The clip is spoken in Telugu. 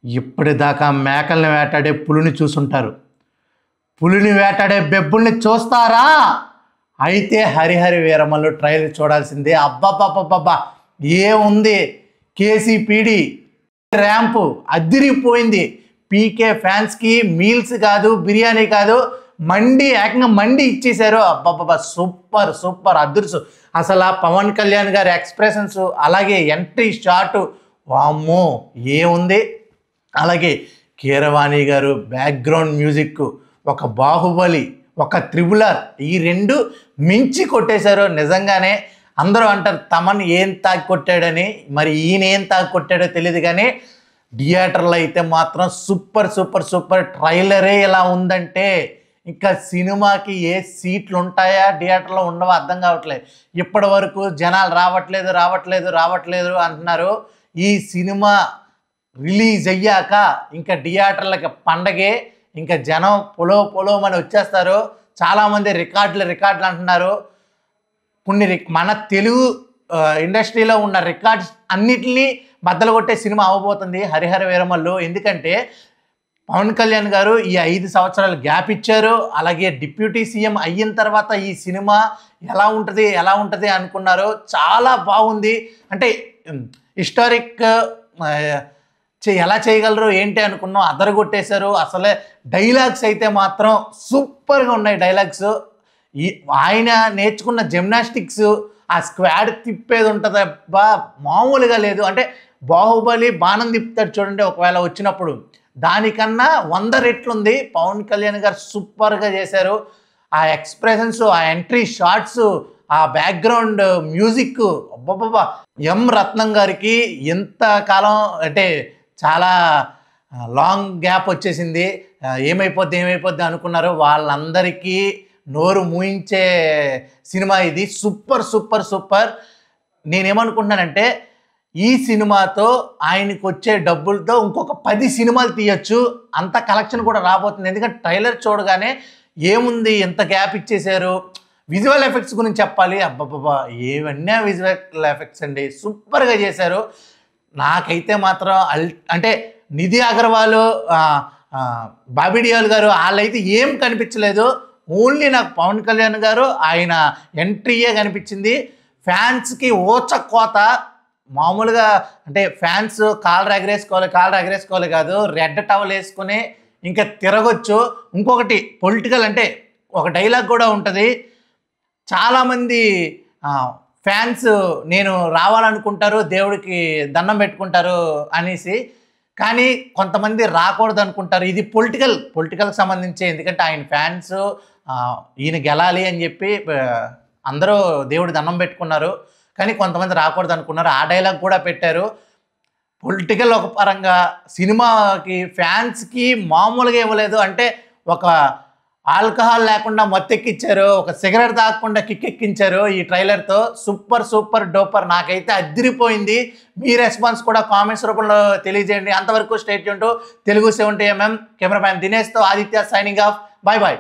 ఇప్పటిదాకా మేకల్ని వేటాడే పులిని చూసుంటారు. పులిని వేటాడే బెబ్బుల్ని చూస్తారా? అయితే హరిహర వీరమల్లు ట్రైలర్ చూడాల్సిందే. అబ్బబ్బబ్బబ్బబ్బా ఏముంది! కేసీపీడి ర్యాంపు అదిరిపోయింది. పీకే ఫ్యాన్స్కి మీల్స్ కాదు, బిర్యానీ కాదు, ఏకంగా మండి ఇచ్చేశారు. అబ్బబ్బబ్బా సూపర్ సూపర్ అదుర్సు. అసలు ఆ పవన్ కళ్యాణ్ గారి ఎక్స్ప్రెషన్స్, అలాగే ఎంట్రీ షాటు వామ్మో ఏముంది. అలాగే కీరవాణి గారు బ్యాక్గ్రౌండ్ మ్యూజిక్, ఒక బాహుబలి, ఒక త్రిబులర్, ఈ రెండు మించి కొట్టేశారు. నిజంగానే అందరూ అంటారు తమన్ ఏం తాగి కొట్టాడని, మరి ఈయన ఏం తాగి కొట్టాడో తెలియదు. కానీ థియేటర్లో అయితే మాత్రం సూపర్ సూపర్ సూపర్. ట్రైలరే ఇలా ఉందంటే ఇంకా సినిమాకి ఏ సీట్లు ఉంటాయా, థియేటర్లో ఉండవో అర్థం కావట్లేదు. ఇప్పటి వరకు జనాలు రావట్లేదు అంటున్నారు. ఈ సినిమా రిలీజ్ అయ్యాక ఇంకా థియేటర్లకి పండగే. ఇంకా జనం పొలోమని వచ్చేస్తారు. చాలామంది రికార్డులు అంటున్నారు. కొన్ని మన తెలుగు ఇండస్ట్రీలో ఉన్న రికార్డ్స్ అన్నిటినీ బద్దలు కొట్టే సినిమా అవ్వబోతుంది హరిహర వీరమల్లు. ఎందుకంటే పవన్ కళ్యాణ్ గారు ఈ 5 సంవత్సరాలు గ్యాప్ ఇచ్చారు. అలాగే డిప్యూటీ సీఎం అయిన తర్వాత ఈ సినిమా ఎలా ఉంటుంది అనుకున్నారు. చాలా బాగుంది. అంటే హిస్టారిక్ ఎలా చేయగలరు ఏంటి అనుకున్నాం, అదరగొట్టేశారు. అసలే డైలాగ్స్ అయితే మాత్రం సూపర్గా ఉన్నాయి. డైలాగ్స్ ఆయన నేర్చుకున్న జిమ్నాస్టిక్స్, ఆ స్క్వాడ్ తిప్పేది ఉంటుంది అబ్బా మామూలుగా లేదు. అంటే బాహుబలి బాణం తిప్పుతాడు చూడండి ఒకవేళ వచ్చినప్పుడు, దానికన్నా 100 రెట్లు ఉంది. పవన్ కళ్యాణ్ గారు సూపర్గా చేశారు. ఆ ఎక్స్ప్రెషన్స్, ఆ ఎంట్రీ షాట్స్, ఆ బ్యాక్గ్రౌండ్ మ్యూజిక్ అబ్బబ్బబ్బా. ఎం రత్నం గారికి ఎంత కాలం అంటే చాలా లాంగ్ గ్యాప్ వచ్చేసింది. ఏమైపోద్ది అనుకున్నారు. వాళ్ళందరికీ నోరు మూయించే సినిమా ఇది. సూపర్. నేనేమనుకుంటున్నానంటే ఈ సినిమాతో ఆయనకు వచ్చే డబ్బులతో ఇంకొక 10 సినిమాలు తీయచ్చు. అంత కలెక్షన్ కూడా రాబోతుంది. ఎందుకంటే ట్రైలర్ చూడగానే ఏముంది ఎంత గ్యాప్ ఇచ్చేశారు. విజువల్ ఎఫెక్ట్స్ గురించి చెప్పాలి. అబ్బబ్బబ్బా ఏవన్నా విజువల్ ఎఫెక్ట్స్ అండి, సూపర్గా చేశారు. నాకైతే మాత్రం అంటే నిధి అగర్వాల్, బాబీ డియోల్ గారు వాళ్ళైతే ఏం కనిపించలేదు. ఓన్లీ నాకు పవన్ కళ్యాణ్ గారు ఆయన ఎంట్రీయే కనిపించింది. ఫ్యాన్స్కి కోత మామూలుగా. అంటే ఫ్యాన్స్ కాళ్ళు ఎగరేసుకోవాలి కాదు, రెడ్ టవల్ వేసుకుని ఇంకా తిరగొచ్చు. ఇంకొకటి పొలిటికల్ అంటే ఒక డైలాగ్ కూడా ఉంటుంది. చాలామంది ఫ్యాన్స్ నేను రావాలనుకుంటారు, దేవుడికి దండం పెట్టుకుంటారు అనేసి, కానీ కొంతమంది రాకూడదు అనుకుంటారు. ఇది పొలిటికల్కి సంబంధించి. ఎందుకంటే ఆయన ఫ్యాన్స్ ఈయన గెలాలి అని చెప్పి అందరూ దేవుడి దండం పెట్టుకున్నారు. కానీ కొంతమంది రాకూడదు అనుకున్నారు. ఆ డైలాగ్ కూడా పెట్టారు. పొలిటికల్ ఒక పరంగా, సినిమాకి ఫ్యాన్స్కి మామూలుగా ఇవ్వలేదు. అంటే ఒక ఆల్కహాల్ లేకుండా మత్తెక్కించారు, ఒక సిగరెట్ తాగకుండా కిక్కెక్కించారు ఈ ట్రైలర్తో. Super duper. నాకైతే అదిరిపోయింది. మీ రెస్పాన్స్ కూడా కామెంట్స్ రూపంలో తెలియజేయండి. అంతవరకు stay tune to Telugu 70mm. Cameraman దినేష్తో ఆదిత్య సైనింగ్ ఆఫ్. బాయ్.